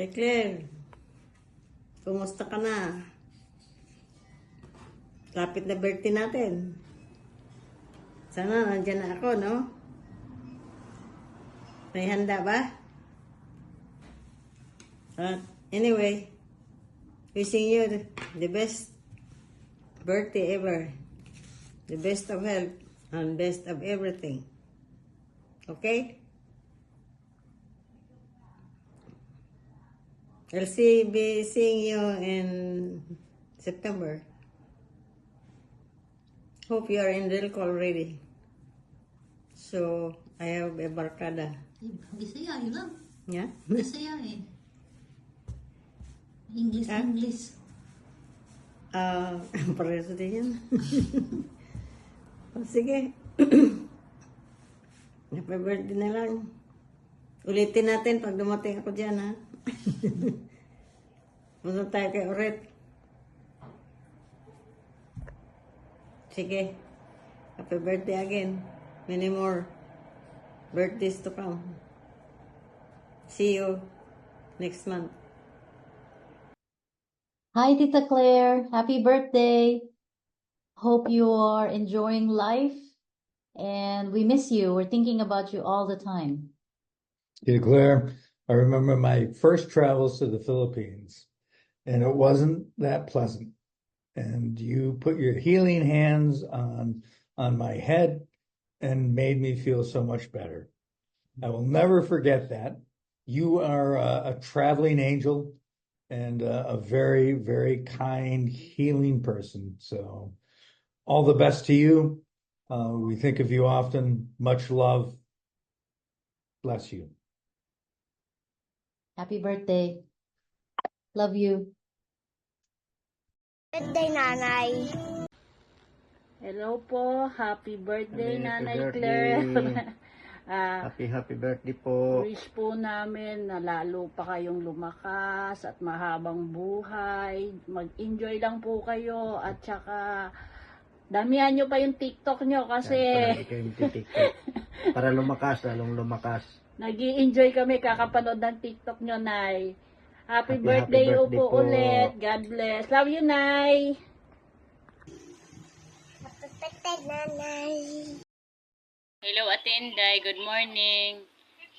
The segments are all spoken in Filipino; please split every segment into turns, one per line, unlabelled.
Ay, Claire, kumusta ka na? Lapit na birthday natin. Sana nandyan na ako, no? May handa ba? Anyway, wishing you the best birthday ever. The best of health and best of everything. Okay? I'll be seeing you in September. Hope you are in Rilco already. So, I have a barkada.
Bisaya, yun lang.
Yeah?
Bisaya eh. English,
Ah?
English.
Pareho din yan. O, sige. Happy birthday na lang. Ulitin natin pag dumating ako dyan, ha? Punta tayo kay Oret. Sige. Happy birthday again. Many more birthdays to come. See you next month.
Hi, Tita Claire. Happy birthday. Hope you are enjoying life. And we miss you. We're thinking about you all the time.
Yeah, Claire, I remember my first travels to the Philippines, and it wasn't that pleasant. And you put your healing hands on my head and made me feel so much better. I will never forget that. You are a traveling angel and a very, very kind, healing person. So all the best to you. We think of you often. Much love. Bless you.
Happy birthday. Love you.
Birthday, Nanay.
Hello po. Happy birthday,
Happy
Nanay
birthday.
Claire.
Happy birthday po.
Wish po namin na lalo pa kayong lumakas at mahabang buhay. Mag-enjoy lang po kayo at saka damihan nyo pa yung TikTok nyo kasi
Para lumakas, lalong lumakas.
nag-i-enjoy kami kakapanood ng TikTok nyo, Nay. Happy
Happy
birthday
birthday
po
po.
ulit. God bless. Love you, Nay.
Happy birthday, Nanay.
Hello, Ate Inday. Good morning.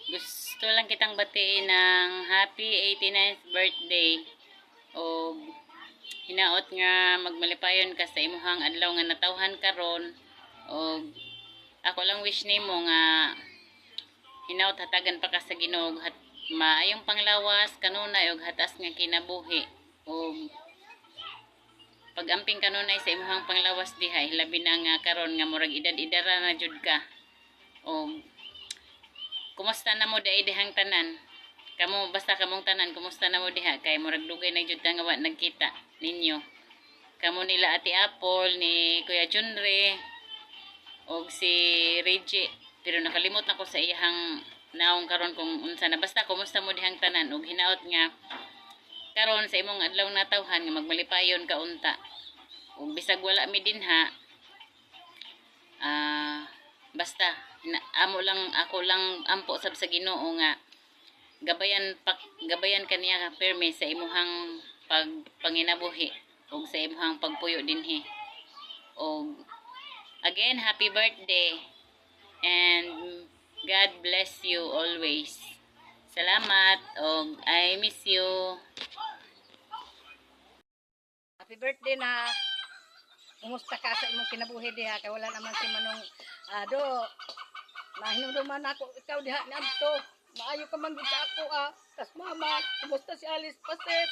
Gusto lang kitang batiin ng happy 89th birthday. O hinaot nga magmalipayon ka sa imuhang adlaw nga natawhan karon. O ako lang wish nimo nga hinaot hatagan pa ka sa Ginoo at maayong panglawas kanunay og hatas nga kinabuhi. O pag-amping kanunay sa imuhang panglawas diha, labi na nga karon nga murag edad-idara na jud ka. O kumusta na mo dai dihang tanan? Kamo basta kamong tanan kumusta na mo diha kay murag dugay na jud nga wa nagkita ninyo. Kamo nila Ate Apple ni Kuya Junre og si Reggie, pero nakalimot na ko sa iyang naong karon kung unsa na. Basta kumusta mo dihang tanan og hinaot nga karon sa imong adlaw natawhan nga magmalipayon ka unta. Ug bisag wala mi dinha, basta ako lang ampo sab sa Ginoo nga gabayan kaniya perme sa imuhang panginabuhi ug sa imuhang pagpuyo dinhi. Og again, happy birthday and God bless you always. Salamat og I miss you.
Happy birthday na. Kumusta ka sa imong kinabuhi diha kay wala naman si Manong do. Nahinuduman ako ikaw diha ni adto. Maayo ka man gid sa ako Tas mama, kumusta si Alice Paset?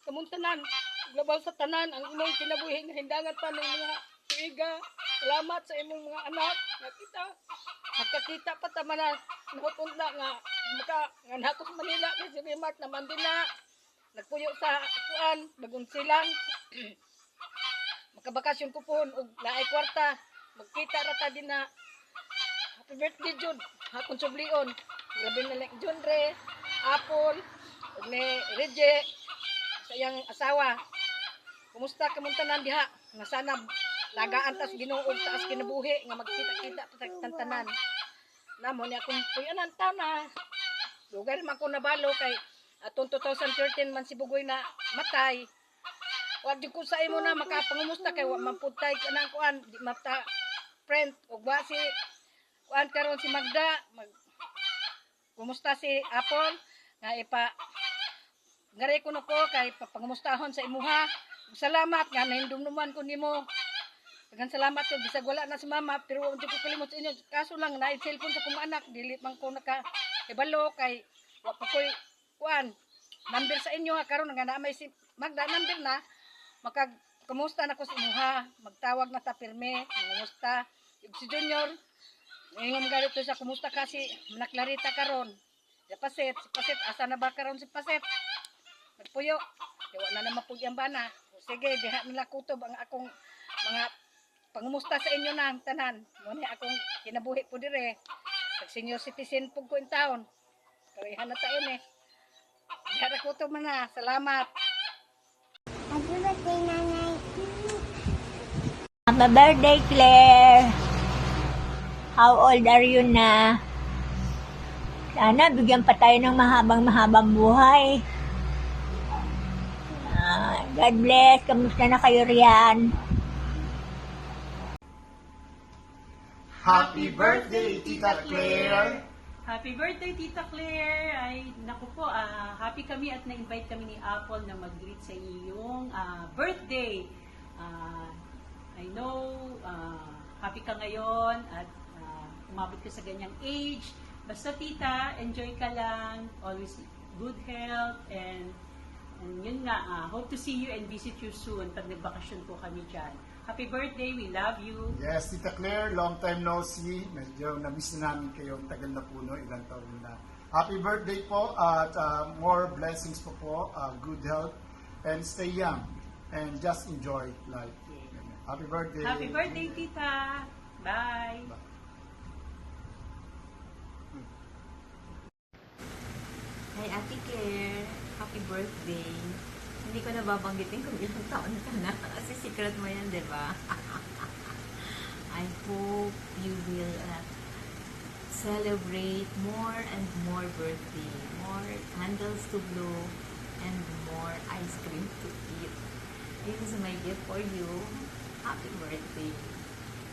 Kamuntanan, global sa tanan ang imong kinabuhi nga hindangan pa ng mga tuiga. Salamat sa imong mga anak. Nakakita pa ta man nahutunda nga nga nato sa Manila ni si Remark naman din na nagpuyo sa kuan bagong silang. Makabakasyon ko po og laay kwarta. Magkita ra ta din na. Happy birthday Jud. Hakon sublion. Grabe na lang Junre, Apple, ug ni Reggie sa iyang asawa. Kumusta kamuntanan diha? Nga sana lagaan tas Ginoo og taas kinabuhi nga magkita-kita pa sa tantanan. Namo ni akong puyanan ta na. Lugar man ko nabalo kay atong 2013 man si Bugoy na matay. Wa di ko sa imo na makapangumusta kay wa man pud tay kanang kuan di mata friend ug wa si kuan karon si Magda kumusta si Apple nga ipa ngare ko nako kay papangumustahon sa imuha. Salamat nga nahindumduman ko nimo. Daghang salamat ko bisag wala na si mama pero wa ko kalimot sa inyo. Kaso lang na cellphone sa kong anak dili man ko naka ibalo kay wa pa koy kuan number sa inyo ha karon nga na may si Magda number na makag kumusta na ko sa imuha. Magtawag na ta pirme kumusta si Junior ngayon ganito sa kumusta kasi naklarita karon. Si Paset asa na ba karon si Paset? Nagpuyo. Diwa na naman po yung bana. Sige, diha nila kutob ang akong mga pangumusta sa inyo na tanan. Muna akong kinabuhi po dire. Pag senior citizen po ko in town. Karihan na tayo eh. Diha na kutob man na. Salamat.
Happy birthday, nanay.
Happy birthday, Claire! How old are you na? Sana bigyan pa tayo ng mahabang buhay. God bless. Kamusta na kayo riyan?
Happy birthday, Tita Claire!
Happy birthday, Tita Claire! Ay, naku po, happy kami at na-invite kami ni Apple na mag-greet sa iyong birthday. I know, happy ka ngayon at umabot ka sa ganyang age. Basta tita, enjoy ka lang, always good health, and yun nga, hope to see you and visit you soon pag nagbakasyon po kami dyan. Happy birthday, we love you.
Yes, Tita Claire, long time no see. Medyo na-miss na namin kayo. Tagal na po, no? Ilang taon na. Happy birthday po at more blessings po, good health, and stay young and just enjoy life. Happy birthday.
Happy birthday, tita. Bye.
Hi, Ate Claire. Happy birthday. Hindi ko nababanggitin kung ilang taon ka na. Kasi secret mo yan, di ba? I hope you will celebrate more and more birthday. More candles to blow and more ice cream to eat. This is my gift for you. Happy birthday.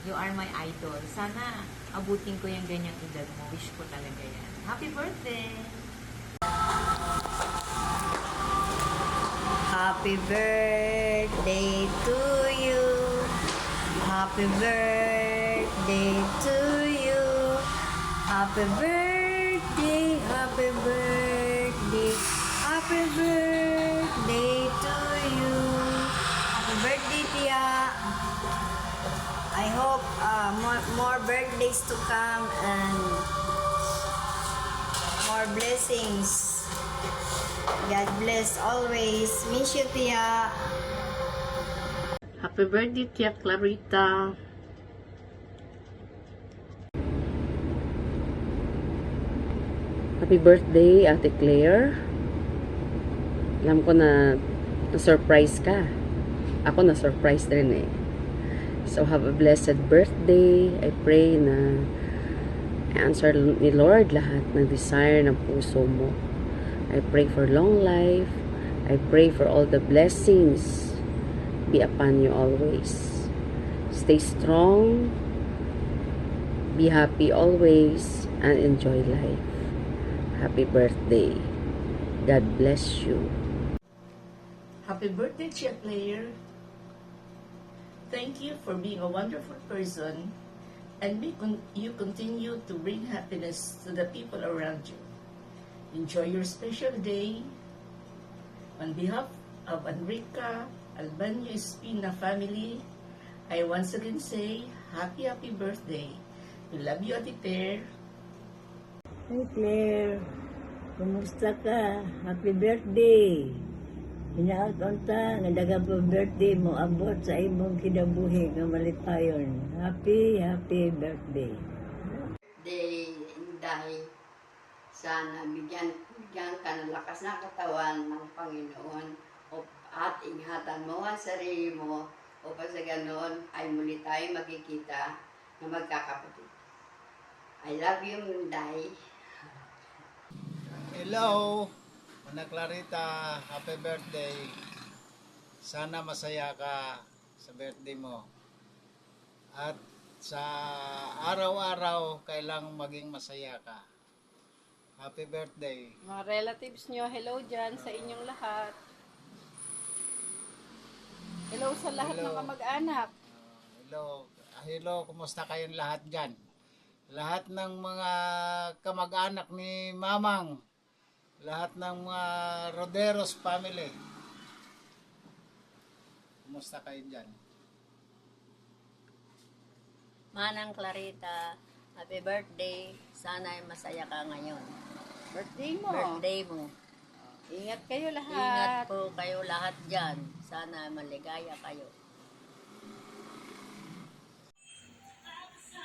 You are my idol. Sana abutin ko yung ganyang edad mo. Wish ko talaga yan. Happy birthday! Happy birthday to you. Happy birthday to you. Happy birthday, happy birthday. Happy birthday to you. Happy birthday, Tia. I hope more birthdays to come and more blessings. God bless always. Miss you, Tia.
Happy birthday, Tia Clarita.
Happy birthday, Ate Claire. Alam ko na na-surprise ka. Ako na-surprise rin eh. So, have a blessed birthday. I pray na answer ni Lord lahat ng desire ng puso mo. I pray for long life. I pray for all the blessings be upon you always. Stay strong. Be happy always and enjoy life. Happy birthday. God bless you.
Happy birthday, Tia Claire. Thank you for being a wonderful person and you continue to bring happiness to the people around you. Enjoy your special day. On behalf of Enrica Albanyo Espina family, I once again say happy birthday. We love you, Ate Claire.
Hi, Claire. Kumusta ka? Happy birthday. Hinaakon ta, nga daga po birthday mo, abot sa imong kinabuhi, nga malipayon. Happy birthday.
Dahil sana bigyan ka ng lakas na katawan ng Panginoon at ingatan mo ang sarili mo upang sa ganoon ay muli tayo magkikita na magkakapatid. I love you, Munday.
Hello!
Ana Clarita, happy birthday. Sana masaya ka sa birthday mo. At sa araw-araw, kailangang maging masaya ka. Happy birthday.
Mga relatives nyo, hello dyan sa inyong lahat. Hello sa lahat ng kamag-anak.
Hello. Hello, kumusta kayong lahat dyan? Lahat ng mga kamag-anak ni Mamang. Lahat ng mga Roderos family. Kumusta kayo dyan?
Manang Clarita, happy birthday. Sana ay masaya ka ngayon.
Birthday mo.
Birthday mo.
Ingat kayo lahat.
Ingat po kayo lahat dyan. Sana maligaya kayo.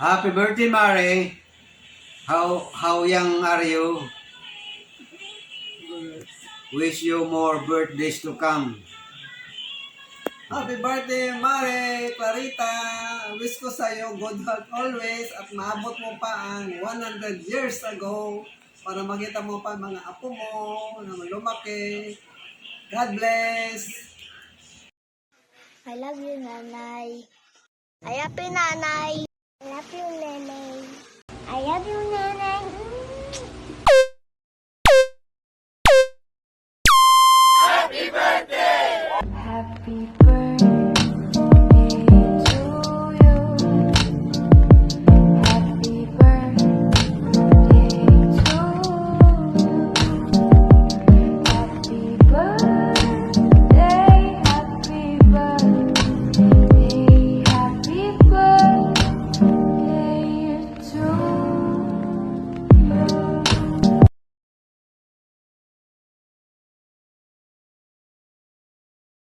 Happy birthday, Mare. How young are you? Wish you more birthdays to come.
Happy birthday, Mare, Clarita. Wish ko sa'yo good health always at maabot mo pa ang 100 years ago para makita mo pa mga apo mo na lumaki. God bless.
I love you, Nanay. I love you, Nanay. I love you, Nanay. I love you, Nanay.